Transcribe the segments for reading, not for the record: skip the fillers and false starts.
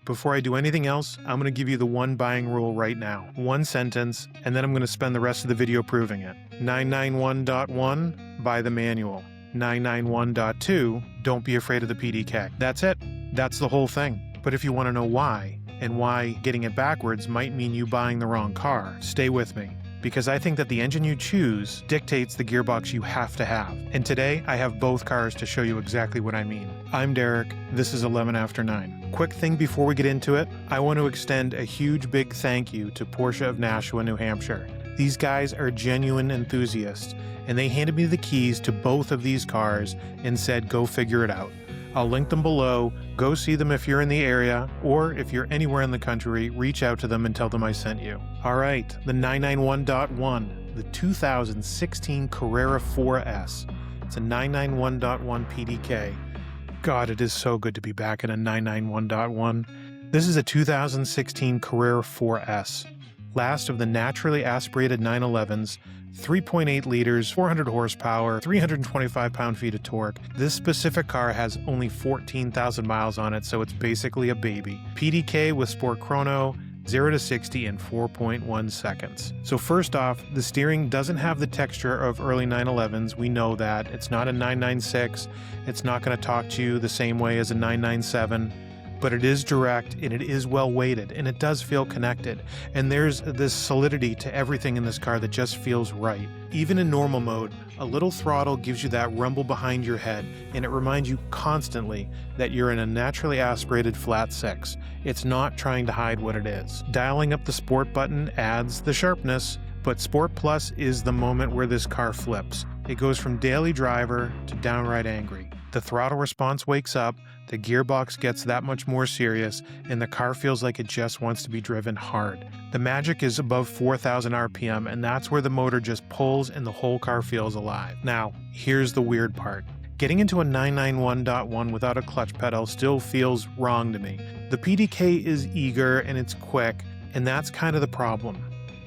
before I do anything else, I'm going to give you the one buying rule right now. One sentence, and then I'm going to spend the rest of the video proving it. 991.1, buy the manual. 991.2, don't be afraid of the PDK. That's it. That's the whole thing. But if you want to know why, and why getting it backwards might mean you buying the wrong car, stay with me. Because I think that the engine you choose dictates the gearbox you have to have. And today, I have both cars to show you exactly what I mean. I'm Derek, this is 11 after 9. Quick thing before we get into it, I want to extend a huge big thank you to Porsche of Nashua, New Hampshire. These guys are genuine enthusiasts, and they handed me the keys to both of these cars and said, go figure it out. I'll link them below, go see them if you're in the area, or if you're anywhere in the country, reach out to them and tell them I sent you. Alright, the 991.1, the 2016 Carrera S. It's a 991.1 PDK. God, it is so good to be back in a 991.1. This is a 2016 Carrera S. Last of the naturally aspirated 911s, 3.8 liters, 400 horsepower, 325 pound-feet of torque. This specific car has only 14,000 miles on it, so it's basically a baby. PDK with Sport Chrono, 0 to 60 in 4.1 seconds. So first off, the steering doesn't have the texture of early 911s. We know that. It's not a 996. It's not going to talk to you the same way as a 997. But it is direct, and it is well weighted, and it does feel connected. And there's this solidity to everything in this car that just feels right. Even in normal mode, a little throttle gives you that rumble behind your head, and it reminds you constantly that you're in a naturally aspirated flat 6. It's not trying to hide what it is. Dialing up the Sport button adds the sharpness, but Sport Plus is the moment where this car flips. It goes from daily driver to downright angry. The throttle response wakes up, the gearbox gets that much more serious, and the car feels like it just wants to be driven hard. The magic is above 4,000 RPM, and that's where the motor just pulls and the whole car feels alive. Now, here's the weird part. Getting into a 991.1 without a clutch pedal still feels wrong to me. The PDK is eager and it's quick, and that's kind of the problem.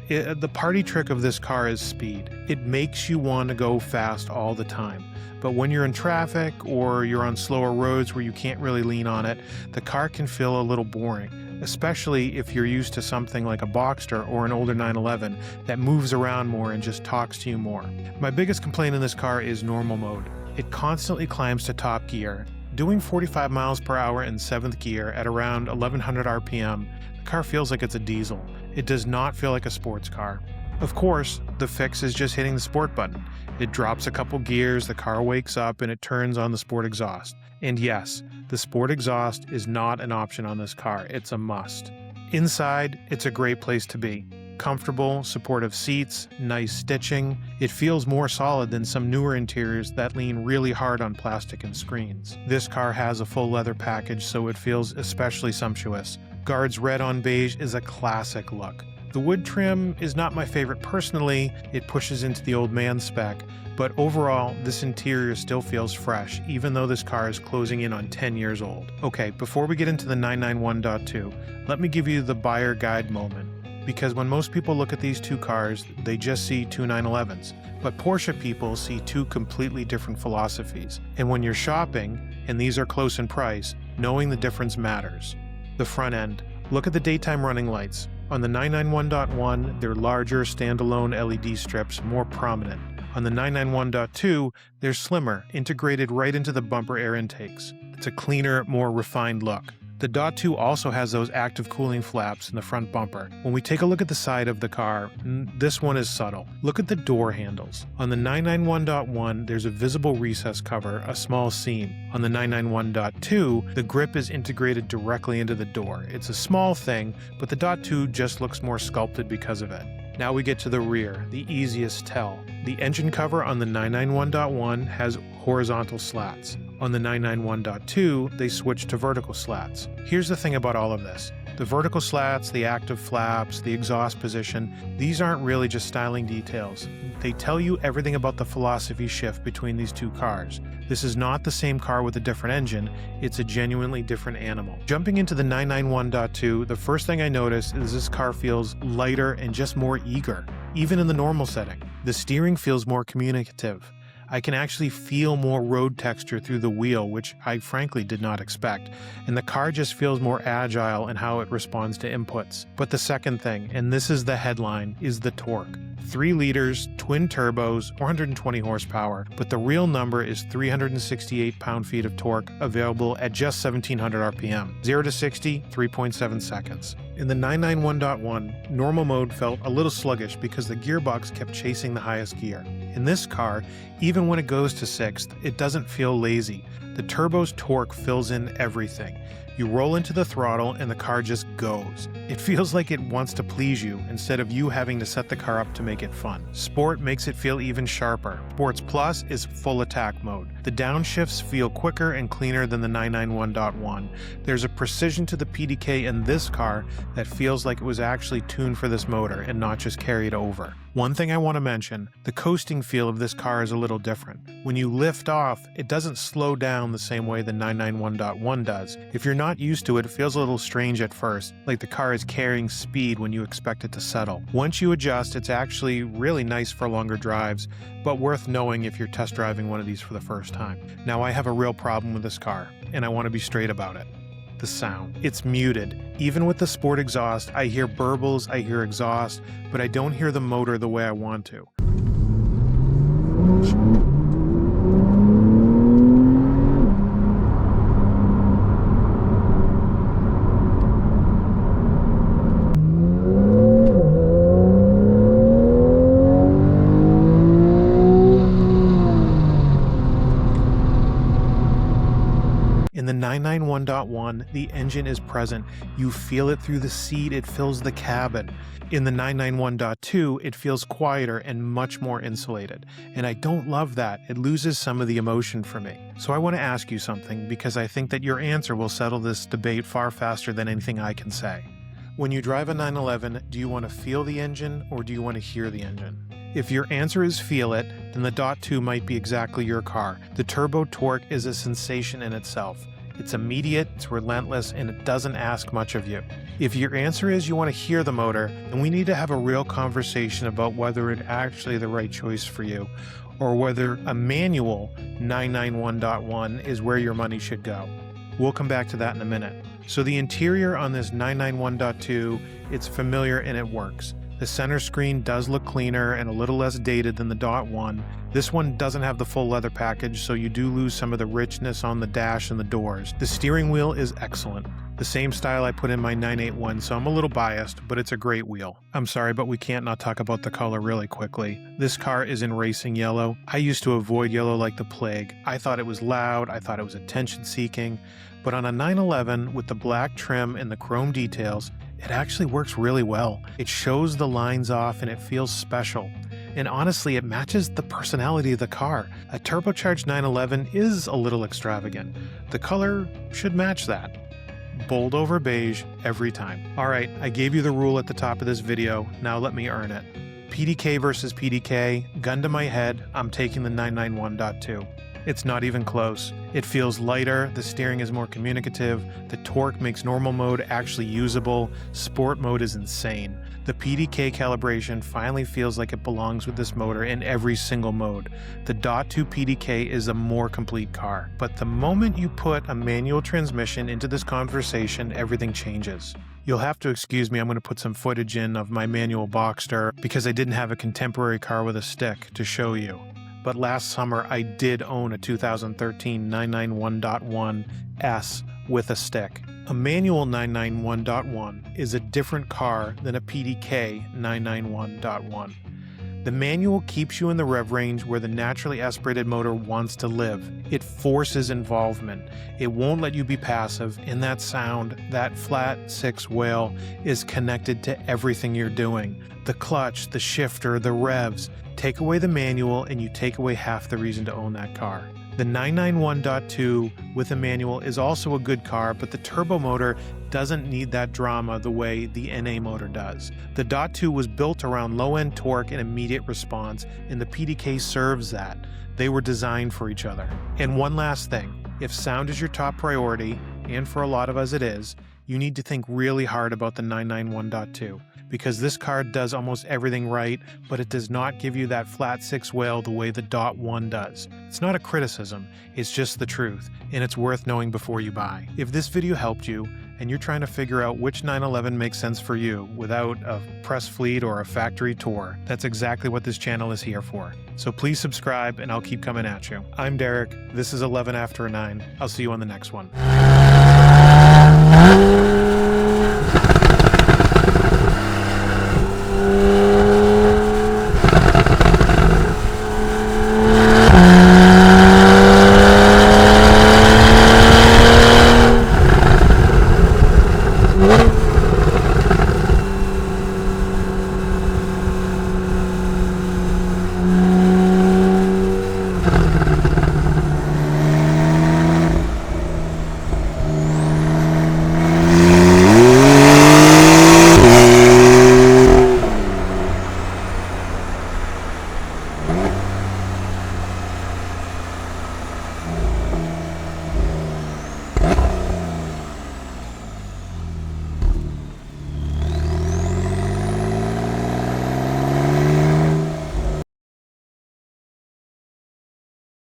The party trick of this car is speed. It makes you want to go fast all the time. But when you're in traffic or you're on slower roads where you can't really lean on it, the car can feel a little boring, especially if you're used to something like a Boxster or an older 911 that moves around more and just talks to you more. My biggest complaint in this car is normal mode. It constantly climbs to top gear. Doing 45 miles per hour in 7th gear at around 1100 RPM, the car feels like it's a diesel. It does not feel like a sports car. Of course, the fix is just hitting the Sport button. It drops a couple gears, the car wakes up, and it turns on the Sport exhaust. And yes, the Sport exhaust is not an option on this car, it's a must. Inside, it's a great place to be. Comfortable, supportive seats, nice stitching. It feels more solid than some newer interiors that lean really hard on plastic and screens. This car has a full leather package, so it feels especially sumptuous. Guards red on beige is a classic look. The wood trim is not my favorite personally, it pushes into the old man spec, but overall, this interior still feels fresh, even though this car is closing in on 10 years old. Okay, before we get into the 991.2, let me give you the buyer guide moment. Because when most people look at these two cars, they just see two 911s. But Porsche people see two completely different philosophies. And when you're shopping, and these are close in price, knowing the difference matters. The front end. Look at the daytime running lights. On the 991.1, they're larger, standalone LED strips, more prominent. On the 991.2, they're slimmer, integrated right into the bumper air intakes. It's a cleaner, more refined look. The .2 also has those active cooling flaps in the front bumper. When we take a look at the side of the car, this one is subtle. Look at the door handles. On the 991.1, there's a visible recess cover, a small seam. On the 991.2, the grip is integrated directly into the door. It's a small thing, but the .2 just looks more sculpted because of it. Now we get to the rear, the easiest tell. The engine cover on the 991.1 has horizontal slats. On the 991.2, they switched to vertical slats. Here's the thing about all of this. The vertical slats, the active flaps, the exhaust position, these aren't really just styling details. They tell you everything about the philosophy shift between these two cars. This is not the same car with a different engine, it's a genuinely different animal. Jumping into the 991.2, the first thing I notice is this car feels lighter and just more eager, even in the normal setting. The steering feels more communicative. I can actually feel more road texture through the wheel, which I frankly did not expect, and the car just feels more agile in how it responds to inputs. But the second thing, and this is the headline, is the torque. 3 liters, twin turbos, 420 horsepower, but the real number is 368 pound-feet of torque, available at just 1700 RPM. 0 to 60, 3.7 seconds. In the 991.1, normal mode felt a little sluggish because the gearbox kept chasing the highest gear. In this car, even when it goes to 6th, it doesn't feel lazy. The turbo's torque fills in everything. You roll into the throttle and the car just goes. It feels like it wants to please you instead of you having to set the car up to make it fun. Sport makes it feel even sharper. Sports Plus is full attack mode. The downshifts feel quicker and cleaner than the 991.1. There's a precision to the PDK in this car that feels like it was actually tuned for this motor and not just carried over. One thing I want to mention, the coasting feel of this car is a little different. When you lift off, it doesn't slow down the same way the 991.1 does. If you're not used to it, it feels a little strange at first, like the car is carrying speed when you expect it to settle. Once you adjust, it's actually really nice for longer drives, but worth knowing if you're test driving one of these for the first time. Now, I have a real problem with this car, and I want to be straight about it. The sound. It's muted. Even with the sport exhaust, I hear burbles, I hear exhaust, but I don't hear the motor the way I want to. In the 991.1, the engine is present. You feel it through the seat, it fills the cabin. In the 991.2, it feels quieter and much more insulated. And I don't love that. It loses some of the emotion for me. So I want to ask you something, because I think that your answer will settle this debate far faster than anything I can say. When you drive a 911, do you want to feel the engine or do you want to hear the engine? If your answer is feel it, then the .2 might be exactly your car. The turbo torque is a sensation in itself. It's immediate, it's relentless, and it doesn't ask much of you. If your answer is you want to hear the motor, then we need to have a real conversation about whether it's actually the right choice for you, or whether a manual 991.1 is where your money should go. We'll come back to that in a minute. So the interior on this 991.2, it's familiar and it works. The center screen does look cleaner and a little less dated than the .1. This one doesn't have the full leather package, so you do lose some of the richness on the dash and the doors. The steering wheel is excellent. The same style I put in my 981, so I'm a little biased, but it's a great wheel. I'm sorry, but we can't not talk about the color really quickly. This car is in racing yellow. I used to avoid yellow like the plague. I thought it was loud, I thought it was attention-seeking, but on a 911 with the black trim and the chrome details, it actually works really well. It shows the lines off and it feels special. And honestly, it matches the personality of the car. A turbocharged 911 is a little extravagant. The color should match that. Bold over beige every time. Alright, I gave you the rule at the top of this video, now let me earn it. PDK versus PDK, gun to my head, I'm taking the 991.2. It's not even close. It feels lighter, the steering is more communicative, the torque makes normal mode actually usable, sport mode is insane. The PDK calibration finally feels like it belongs with this motor in every single mode. The .2 PDK is a more complete car, but the moment you put a manual transmission into this conversation, everything changes. You'll have to excuse me, I'm going to put some footage in of my manual Boxster because I didn't have a contemporary car with a stick to show you. But last summer I did own a 2013 991.1 S with a stick. A manual 991.1 is a different car than a PDK 991.1. The manual keeps you in the rev range where the naturally aspirated motor wants to live. It forces involvement. It won't let you be passive, and that sound, that flat 6 wail, is connected to everything you're doing. The clutch, the shifter, the revs. Take away the manual and you take away half the reason to own that car. The 991.2 with a manual is also a good car, but the turbo motor doesn't need that drama the way the NA motor does. The .2 was built around low-end torque and immediate response, and the PDK serves that. They were designed for each other. And one last thing, if sound is your top priority, and for a lot of us it is, you need to think really hard about the 991.2. because this car does almost everything right, but it does not give you that flat 6 wail the way the .1 does. It's not a criticism, it's just the truth, and it's worth knowing before you buy. If this video helped you, and you're trying to figure out which 911 makes sense for you without a press fleet or a factory tour, that's exactly what this channel is here for. So please subscribe and I'll keep coming at you. I'm Derek, this is 11 After 9. I'll see you on the next one.